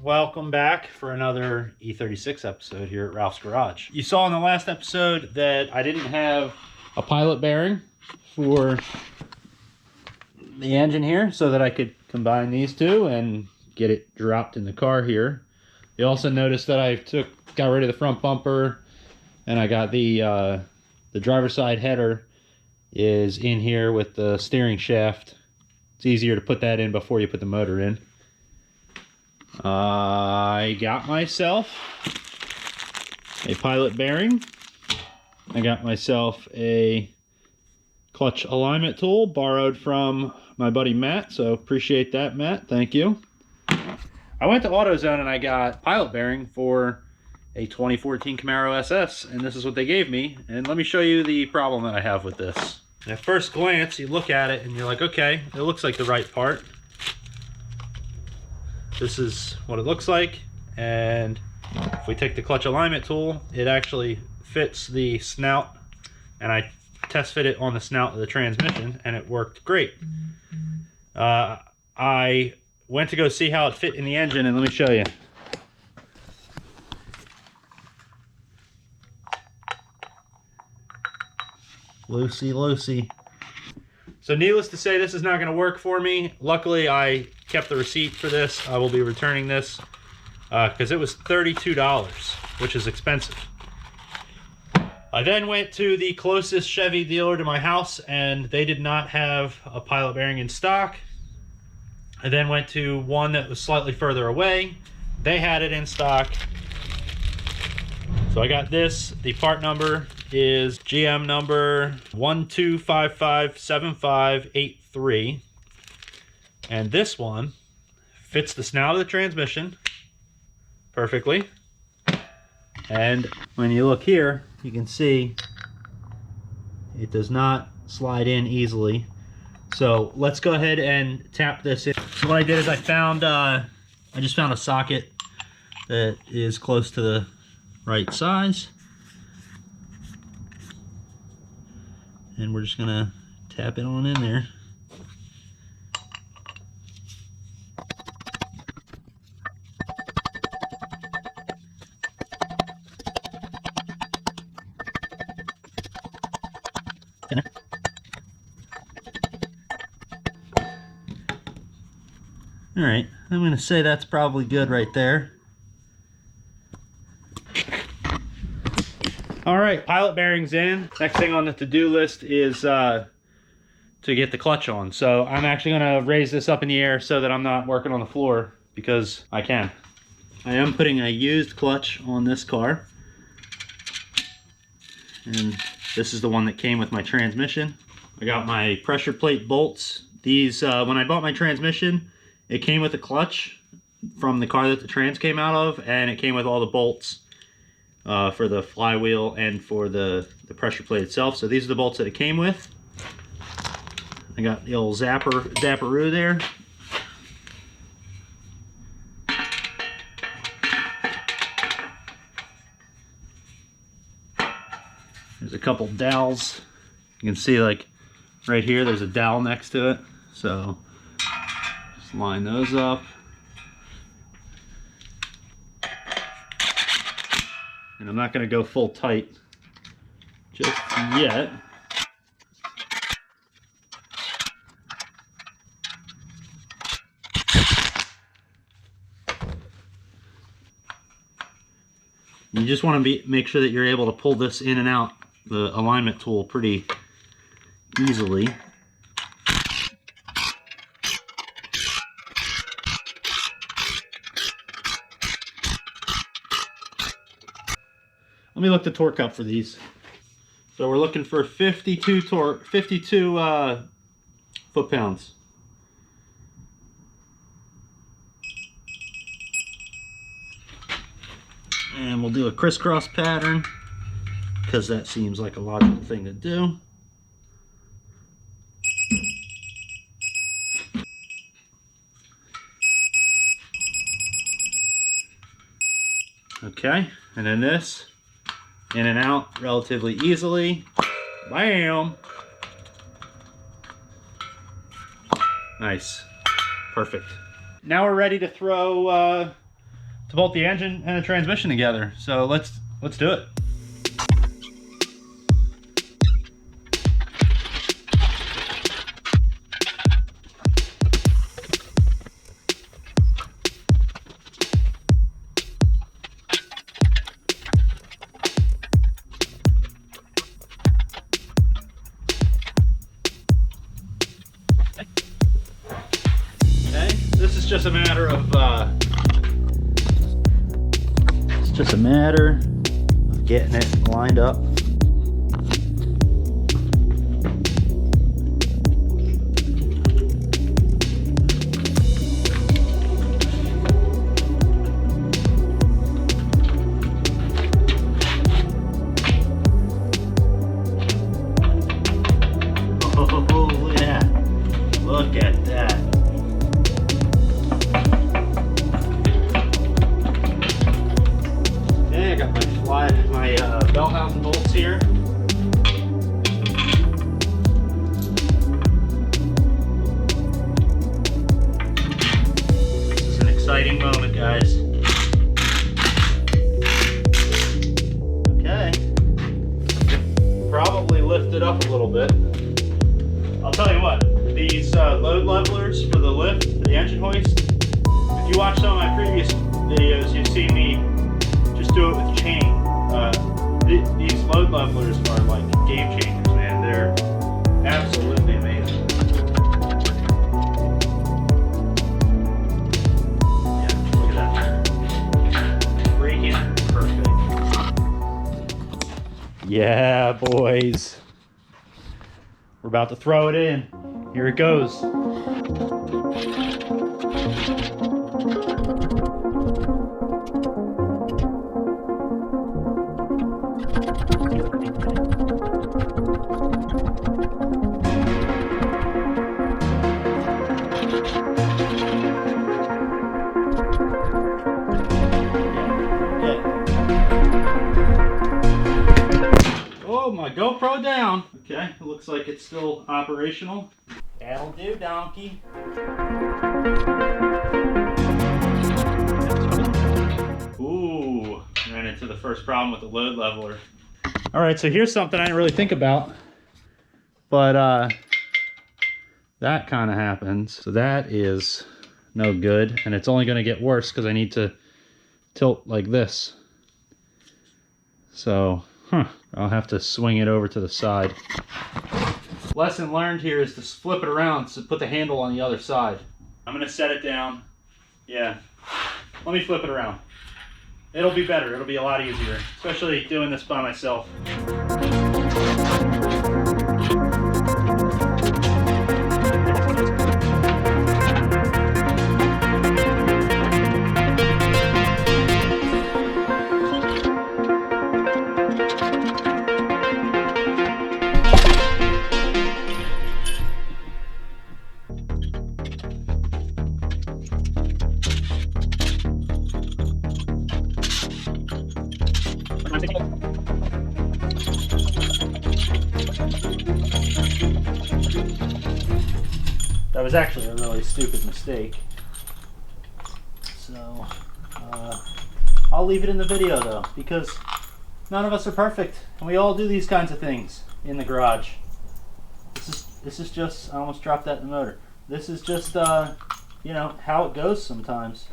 welcome back for another E36 episode here at Ralph's Garage. You saw in the last episode that I didn't have a pilot bearing for the engine here so that I could combine these two and get it dropped in the car here. You also noticed that I got rid of the front bumper, and I got the driver's side header is in here with the steering shaft. It's easier to put that in before you put the motor in. I got myself a pilot bearing. I got myself a clutch alignment tool borrowed from my buddy Matt, so appreciate that, Matt. Thank you. I went to AutoZone and I got pilot bearing for a 2014 Camaro SS, and this is what they gave me. And let me show you the problem that I have with this. At first glance, you look at it and you're like, okay, it looks like the right part. This is what it looks like, and if we take the clutch alignment tool, it actually fits the snout, and I test fit it on the snout of the transmission, and it worked great. I went to go see how it fit in the engine, and let me show you. Loosey, loosey. So needless to say, this is not going to work for me. Luckily, I kept the receipt for this. I will be returning this because it was $32, which is expensive. I then went to the closest Chevy dealer to my house, and they did not have a pilot bearing in stock. I then went to one that was slightly further away. They had it in stock. So I got this. The part number is GM number 12557583, and this one fits the snout of the transmission perfectly. And when you look here, you can see it does not slide in easily. So let's go ahead and tap this in. So what I did is I just found a socket that is close to the right size. And we're just gonna tap it on in there. All right, I'm gonna say that's probably good right there. All right, pilot bearings in. Next thing on the to-do list is to get the clutch on. So I'm actually gonna raise this up in the air so that I'm not working on the floor, because I can. I am putting a used clutch on this car. And this is the one that came with my transmission. I got my pressure plate bolts. These, when I bought my transmission, it came with a clutch from the car that the trans came out of, and it came with all the bolts for the flywheel and for the pressure plate itself. So these are the bolts that it came with. I got the old zapperoo there. There's a couple dowels. You can see, like right here, there's a dowel next to it. So just line those up. And I'm not going to go full tight just yet. You just want to make sure that you're able to pull this in and out the alignment tool pretty easily. Let me look the torque up for these. So we're looking for 52 foot-pounds. And we'll do a crisscross pattern, because that seems like a logical thing to do. Okay, and then this, in and out relatively easily. Bam! Nice. Perfect. Now we're ready to throw to bolt the engine and the transmission together. So let's do it. Just a matter of it's just a matter of getting it lined up. Oh, look at that. Look at that. My belt housing bolts here. This is an exciting moment, guys. Okay. Probably lift it up a little bit. I'll tell you what, these load levelers for the lift, for the engine hoist, if you watch some of my previous videos, you've seen me just do it with chain. These load levelers are like game changers, man. They're absolutely amazing. Yeah, look at that. Freaking perfect. Yeah, boys. We're about to throw it in. Here it goes. Oh, my GoPro down. Okay, it looks like it's still operational. That'll do, donkey. Ooh, ran into the first problem with the load leveler. All right, so here's something I didn't really think about, but that kind of happens. So that is no good, and it's only going to get worse because I need to tilt like this. So, I'll have to swing it over to the side. Lesson learned here is to flip it around, so put the handle on the other side. I'm going to set it down. Yeah, let me flip it around. It'll be better, it'll be a lot easier, especially doing this by myself. That was actually a really stupid mistake. So, I'll leave it in the video though, because none of us are perfect, and we all do these kinds of things in the garage. This is just, I almost dropped that in the motor. This is just, you know, how it goes sometimes.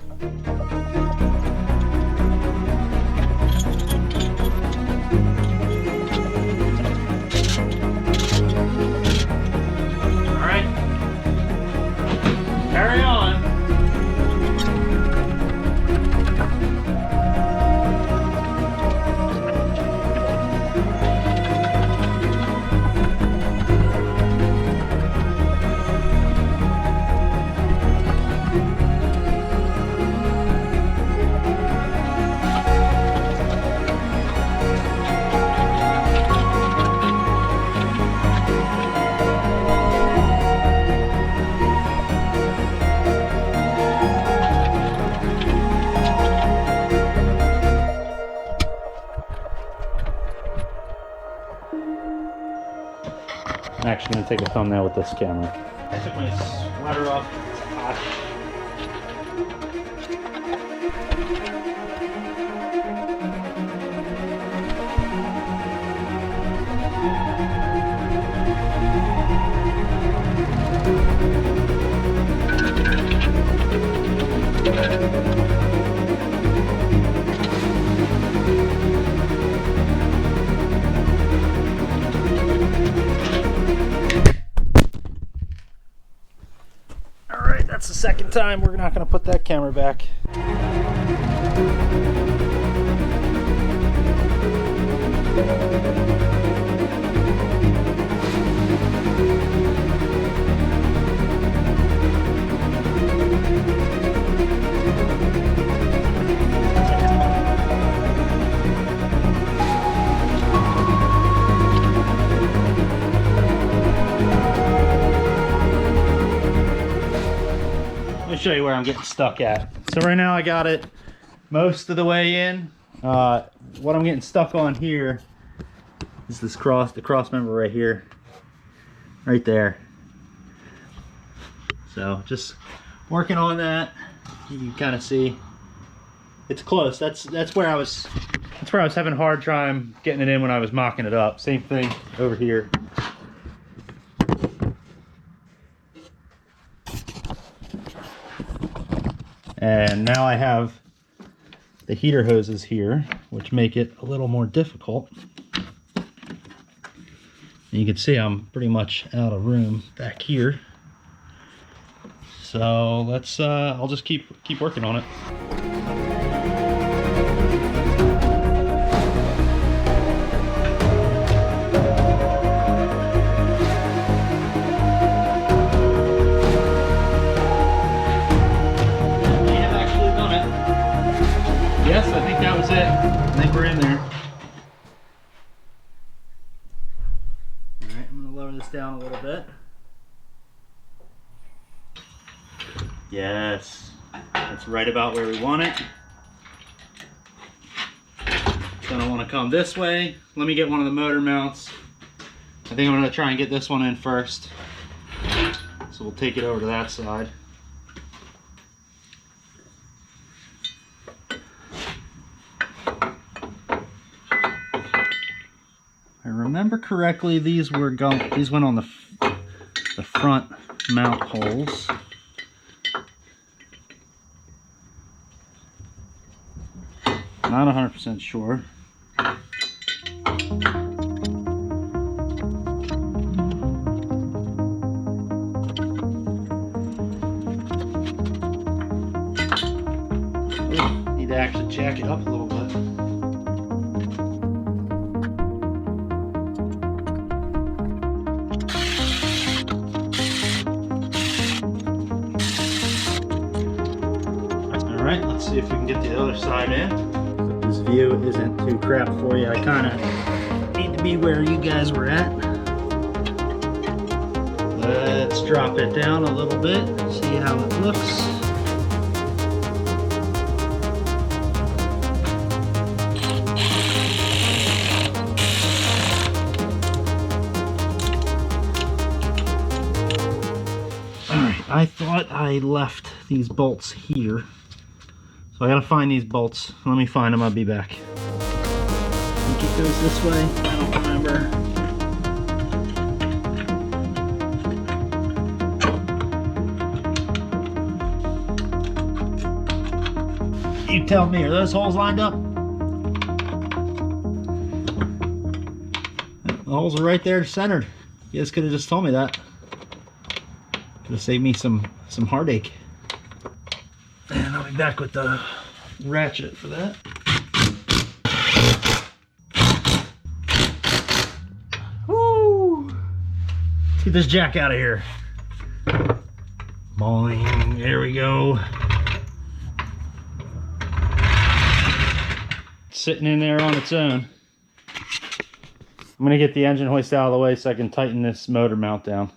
Carry on. I'm actually going to take a thumbnail with this camera. I took my sweater off. It's hot. second time, we're not going to put that camera back. Show you where I'm getting stuck at. So right now I got it most of the way in. What I'm getting stuck on here is this the cross member right here, right there. So just working on that. You can kind of see it's close. That's where I was having a hard time getting it in when I was mocking it up. Same thing over here. And now I have the heater hoses here, which make it a little more difficult. And you can see I'm pretty much out of room back here. So let's, I'll just keep working on it. Yes, I think that was it. I think we're in there. Alright, I'm going to lower this down a little bit. Yes, that's right about where we want it. It's going to want to come this way. Let me get one of the motor mounts. I think I'm going to try and get this one in first. So we'll take it over to that side. I remember correctly, these went on the front mount holes. Not 100% sure. Ooh, need to actually jack it up a little bit. Alright, let's see if we can get the other side in. If this view isn't too crap for you, I kind of need to be where you guys were at. Let's drop it down a little bit, see how it looks. Alright, I thought I left these bolts here. So I gotta find these bolts. Let me find them, I'll be back. I think it goes this way, I don't remember. You tell me, are those holes lined up? The holes are right there centered. You guys could have just told me that. Could have saved me some heartache. And I'll be back with the ratchet for that. Woo! Let's get this jack out of here. Boing, there we go. It's sitting in there on its own. I'm gonna get the engine hoist out of the way so I can tighten this motor mount down.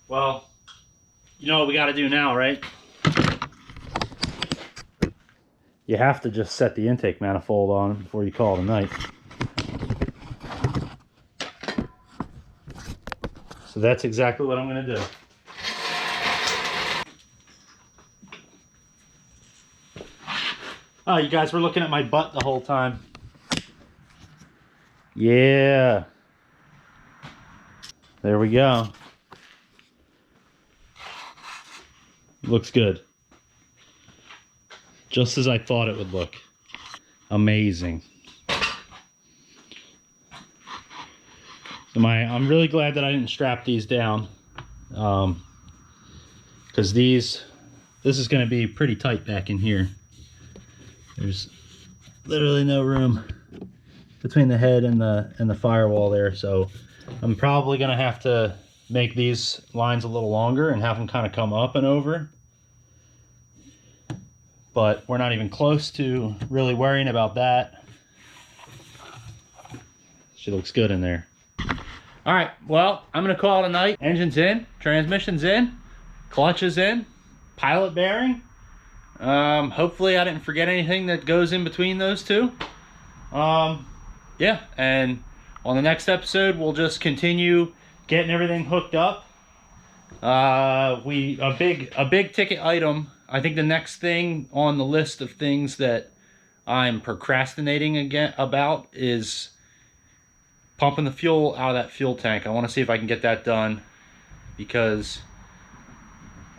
Well, you know what we got to do now, right? You have to just set the intake manifold on before you call it a night. So that's exactly what I'm going to do. Oh, you guys were looking at my butt the whole time. Yeah. There we go. Looks good. Just as I thought it would look. Amazing. I'm really glad that I didn't strap these down, because this is going to be pretty tight back in here. There's literally no room between the head and the firewall there, so I'm probably going to have to make these lines a little longer and have them kind of come up and over. But we're not even close to really worrying about that. She looks good in there. All right, well, I'm gonna call it a night. Engine's in, transmission's in, clutch is in, pilot bearing. Hopefully I didn't forget anything that goes in between those two. Yeah, and on the next episode, we'll just continue getting everything hooked up. A big ticket item. I think the next thing on the list of things that I'm procrastinating about is pumping the fuel out of that fuel tank. I want to see if I can get that done, because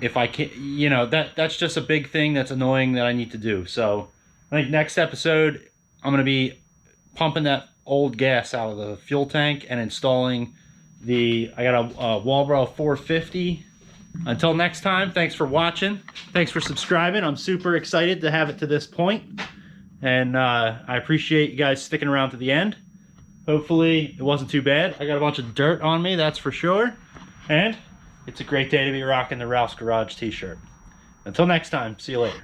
if I can't, you know, that's just a big thing that's annoying that I need to do. So I think next episode I'm going to be pumping that old gas out of the fuel tank and installing I got a Walbro 450. Until next time, thanks for watching. Thanks for subscribing. I'm super excited to have it to this point. And I appreciate you guys sticking around to the end. Hopefully it wasn't too bad. I got a bunch of dirt on me, that's for sure. And it's a great day to be rocking the Ralph's Garage t-shirt. Until next time, see you later.